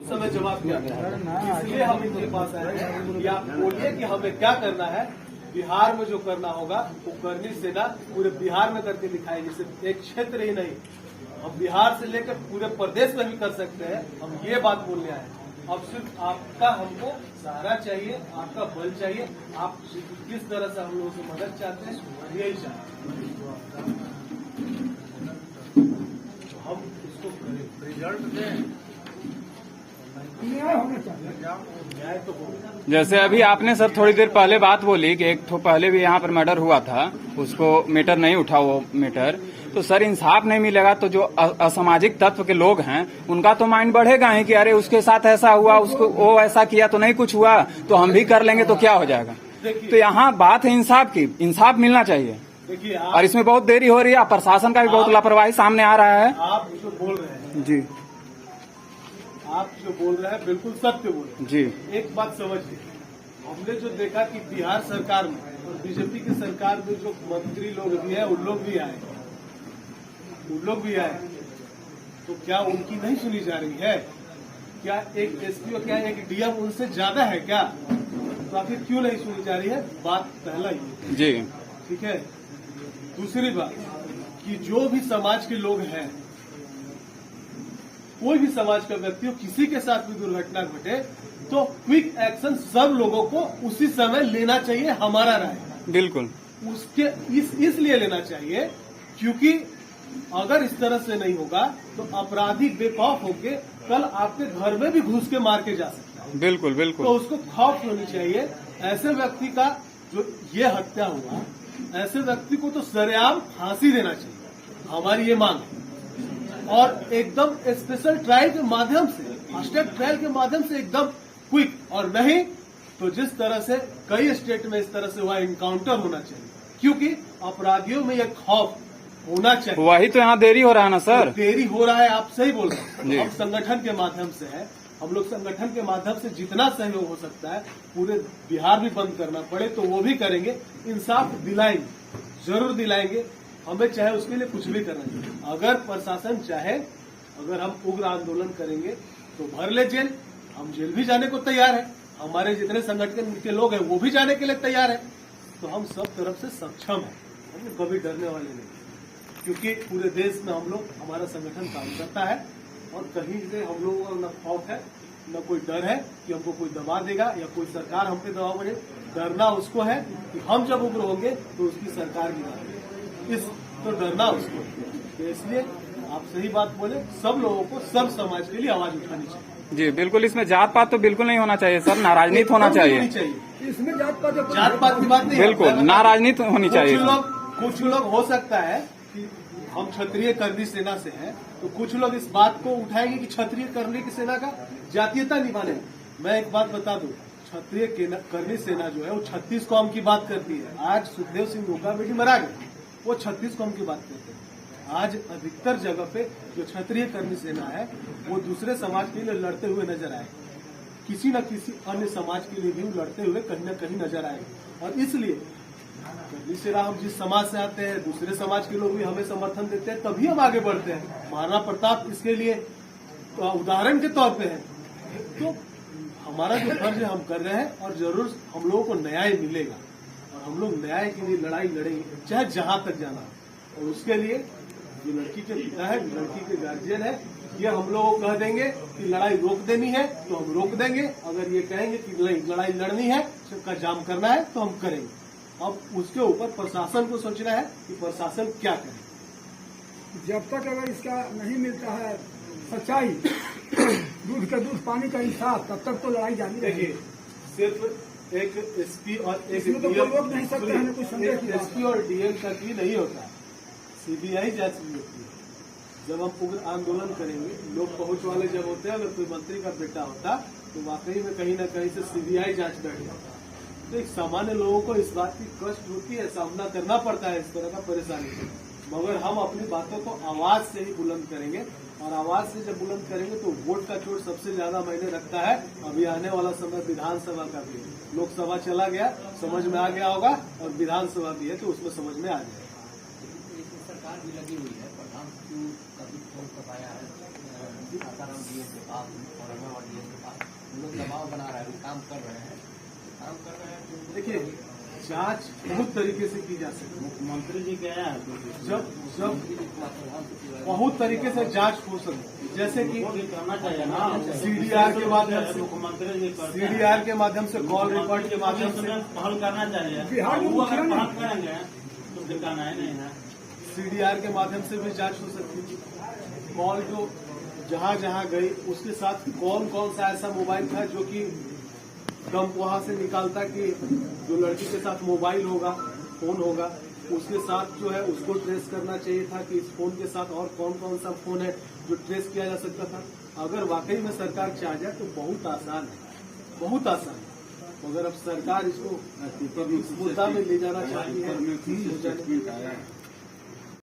समय जवाब किया गया, इसलिए हम इनके पास आए हैं। या बोलिए कि हमें क्या करना है। बिहार में जो करना होगा वो करनी सेना पूरे बिहार में करके दिखाएगी, सिर्फ एक क्षेत्र ही नहीं, हम बिहार से लेकर पूरे प्रदेश में भी कर सकते हैं। हम ये बात बोलने आए हैं। अब सिर्फ आपका हमको सहारा चाहिए, आपका बल चाहिए। आप किस तरह से हम लोगों से मदद चाहते हैं, यही चाहते हैं। तो हम इसको रिजल्ट दें, न्याय तो हो। जैसे अभी आपने सर थोड़ी देर पहले बात बोली कि एक तो पहले भी यहाँ पर मर्डर हुआ था, उसको मैटर नहीं उठा वो मैटर, तो सर इंसाफ नहीं मिलेगा तो जो असामाजिक तत्व के लोग हैं उनका तो माइंड बढ़ेगा ही कि अरे उसके साथ ऐसा हुआ, उसको वो ऐसा किया तो नहीं कुछ हुआ तो हम भी कर लेंगे तो क्या हो जाएगा। तो यहाँ बात है इंसाफ की, इंसाफ मिलना चाहिए। देखिए और इसमें बहुत देरी हो रही है, प्रशासन का भी बहुत लापरवाही सामने आ रहा है। आप जो बोल रहे हैं जी, आप जो बोल रहे हैं बिल्कुल सत्य बोल रहे हैं। जी, एक बात समझिए, हमने जो देखा कि बिहार सरकार में और बीजेपी की सरकार में जो मंत्री लोग भी हैं उन लोग भी आए, तो क्या उनकी नहीं सुनी जा रही है? क्या एक एसपी और क्या एक डीएम उनसे ज्यादा है क्या? तो आखिर क्यों नहीं सुनी जा रही है? बात पहला ये जी, ठीक है। दूसरी बात कि जो भी समाज के लोग हैं, कोई भी समाज का व्यक्ति हो, किसी के साथ भी दुर्घटना घटे तो क्विक एक्शन सब लोगों को उसी समय लेना चाहिए, हमारा राय। बिल्कुल उसके इसलिए लेना चाहिए क्योंकि अगर इस तरह से नहीं होगा तो अपराधी बेखौफ होके कल आपके घर में भी घुस के मार के जा सकता है। बिल्कुल बिल्कुल। तो उसको खौफ होनी चाहिए। ऐसे व्यक्ति का जो ये हत्या हुआ, ऐसे व्यक्ति को तो सरेआम फांसी देना चाहिए, हमारी ये मांग है। और एकदम स्पेशल ट्रायल के माध्यम से, फास्ट ट्रैक ट्रायल के माध्यम से एकदम क्विक, और नहीं तो जिस तरह से कई स्टेट में इस तरह से हुआ इनकाउंटर होना चाहिए, क्योंकि अपराधियों में यह खौफ होना चाहिए। वही तो यहाँ देरी हो रहा है ना सर। तो देरी हो रहा है, आप सही बोल रहे हैं। हम संगठन के माध्यम से है, हम लोग संगठन के माध्यम से जितना सहयोग हो सकता है, पूरे बिहार भी बंद करना पड़े तो वो भी करेंगे, इंसाफ दिलाएंगे, जरूर दिलाएंगे। हमें चाहे उसके लिए कुछ भी करना चाहिए। अगर प्रशासन चाहे, अगर हम उग्र आंदोलन करेंगे तो भर ले जेल, हम जेल भी जाने को तैयार है। हमारे जितने संगठन के लोग हैं वो भी जाने के लिए तैयार है। तो हम सब तरफ से सक्षम हैं, हम कभी डरने वाले नहीं, क्योंकि पूरे देश में हम लोग, हमारा संगठन काम करता है और कहीं से हम लोगों को न खौफ है, न कोई डर है कि हमको कोई दबा देगा या कोई सरकार हम पे दबाव बने। डरना उसको है कि हम जब उग्र होंगे तो उसकी सरकार गिराएगी, तो डरना उसको। तो इसलिए आप सही बात बोले, सब लोगों को, सब समाज के लिए आवाज उठानी चाहिए। जी बिल्कुल, इसमें जात पात तो बिल्कुल नहीं होना चाहिए सर, ना राजनीति होना चाहिए। इसमें जात पात की बात नहीं, बिल्कुल ना राजनीति होनी चाहिए। कुछ लोग हो सकता है कि हम क्षत्रिय करनी सेना से हैं, तो कुछ लोग इस बात को उठाएंगे कि क्षत्रिय करनी की सेना का जातीयता निभाने। मैं एक बात बता दूं, क्षत्रिय करनी सेना जो है वो 36 कौम की बात करती है। आज सुखदेव सिंह रोका बेटी मरा गए, वो 36 कौम की बात करते हैं। आज अधिकतर जगह पे जो क्षत्रिय कर्मी सेना है वो दूसरे समाज के लिए लड़ते हुए नजर आए, किसी न किसी अन्य समाज के लिए भी लड़ते हुए कहीं न कहीं नजर आए। और इसलिए कर्मी सेना, हम जिस समाज से आते हैं, दूसरे समाज के लोग भी हमें समर्थन देते हैं, तभी हम आगे बढ़ते हैं। महाराणा प्रताप इसके लिए उदाहरण के तौर पे है। तो हमारा जो फर्ज है हम कर रहे हैं और जरूर हम लोगों को न्याय मिलेगा, और हम लोग न्याय के लिए लड़ाई लड़ेंगे, चाहे जहां तक जाना हो। और उसके लिए जो लड़की के पिता है, लड़की के गार्जियन है, ये हम लोगों को कह देंगे कि लड़ाई रोक देनी है तो हम रोक देंगे। अगर ये कहेंगे कि लड़ाई लड़नी है, सबका जाम करना है तो हम करेंगे। अब उसके ऊपर प्रशासन को सोचना है कि प्रशासन क्या करे। जब तक अगर इसका नहीं मिलता है सच्चाई, दूध का दूध पानी का इंसाफ, तब तक तो लड़ाई जारी रहेगी। देखिए, सिर्फ एक एसपी और एक इसमें तो कोई रोक नहीं सकते हैं, कोई संदेह की बात है। एसपी और डीएम तक ही नहीं होता, सीबीआई जांच भी होती है। जब हम उग्र आंदोलन करेंगे, लोग पहुंच वाले जब होते हैं, अगर कोई मंत्री का बेटा होता तो वाकई में कहीं न कहीं से सीबीआई जांच बैठ जाता। तो एक सामान्य लोगों को इस बात की कष्ट होती है, सामना करना पड़ता है इस तरह का परेशानी से। मगर हम अपनी बातों को आवाज से ही बुलंद करेंगे, और आवाज से जब बुलंद करेंगे तो वोट का चोट सबसे ज्यादा मायने रखता है। अभी आने वाला समय विधानसभा का भी है, लोकसभा चला गया, समझ में आ गया होगा, और विधानसभा भी है तो उसमें समझ में आ जाएगा। सरकार भी लगी हुई है, प्रधान का भी फोन करवाया है, आसाराम डीएम के पास और काम कर रहे हैं तो देखिए, जांच बहुत तरीके से की जा सकती है। मुख्यमंत्री जी गए हैं जब बहुत तरीके से जांच हो सकती है, जैसे कि करना चाहिए ना। सीडीआर के माध्यम से, मुख्यमंत्री जी करते हैं। सीडीआर के माध्यम से, कॉल रिकॉर्ड के माध्यम से, पहल करना चाहिए। बिहार में वो अगर मुखिया पहल करेंगे तो ठिकाना है नहीं है। सीडीआर के माध्यम से भी जांच हो सकती है। कॉल जो जहां जहां गई, उसके साथ कौन कौन सा ऐसा मोबाइल था जो कि डंप वहां से निकालता कि जो लड़की के साथ मोबाइल होगा, फोन होगा, उसके साथ जो है उसको ट्रेस करना चाहिए था कि इस फोन के साथ और कौन कौन सा फोन है जो ट्रेस किया जा सकता था। अगर वाकई में सरकार चाह जाए तो बहुत आसान है, बहुत आसान है। मगर अब सरकार इसको इस मुद्दा में ले जाना चाहती है।